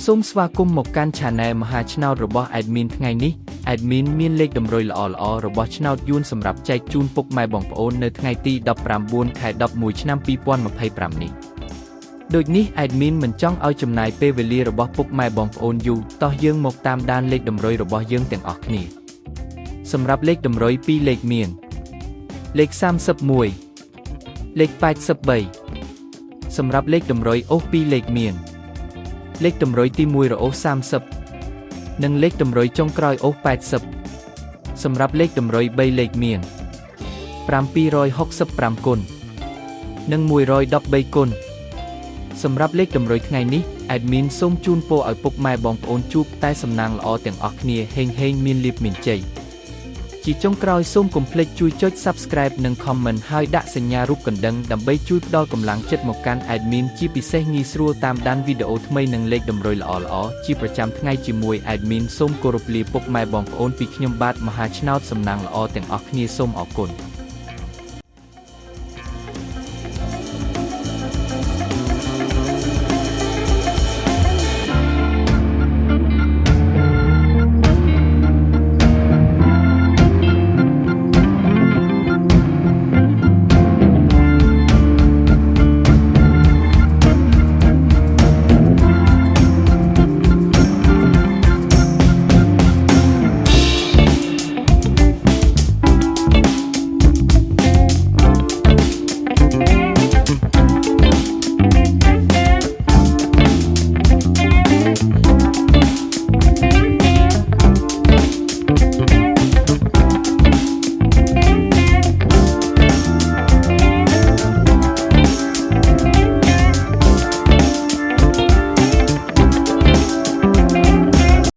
សូមស្វាគមន៍មកកាន់ Channel មហាឆ្នោតរបស់ Admin ថ្ងៃនេះ Admin មានលេខតម្រុយល្អៗរបស់ឆ្នោតយួនសម្រាប់ចែកជូនពុកម៉ែបងប្អូននៅថ្ងៃទី19 ខែ 11 ឆ្នាំ 2025 នេះដូចនេះ Admin មិនចង់ឲ្យចំណាយពេលវេលារបស់ពុកម៉ែបងប្អូនយូរតោះយើងមកតាមដានលេខតម្រុយរបស់យើងទាំងអស់គ្នាសម្រាប់លេខតម្រុយ2លេខមានលេខ31លេខ83សម្រាប់លេខតម្រុយអូស2លេខមានលេខតម្រុយទី1រអូស30និងលេខតម្រុយចុងក្រោយអូស80សម្រាប់លេខតម្រុយ3លេខមាន765គុណនិង113គុណសម្រាប់លេខតម្រុយថ្ងៃនេះ Admin សូមជូនពរឲ្យពុកម៉ែបងប្អូនជួបតែសំណាងល្អទាំងអស់គ្នាហេងមានលាភមានជ័យជាចុងក្រោយសូមកុំភ្លេចជួយចុច Subscribe និង Comment ហើយដាក់សញ្ញារូបកណ្ដឹងដើម្បីជួយផ្ដល់កម្លាំងចិត្តមកកាន់ Admin ជាពិសេសងាយស្រួលតាមដានវីដេអូថ្មីនិងលេខតម្រុយល្អៗជាប្រចាំថ្ងៃជាមួយ Admin សូមគោរពលាពុកម៉ែបងប្អូនពីខ្ញុំបាទមហាឆ្នោតសំណាងល្អទាំងអស់គ្នាសូមអរគុណ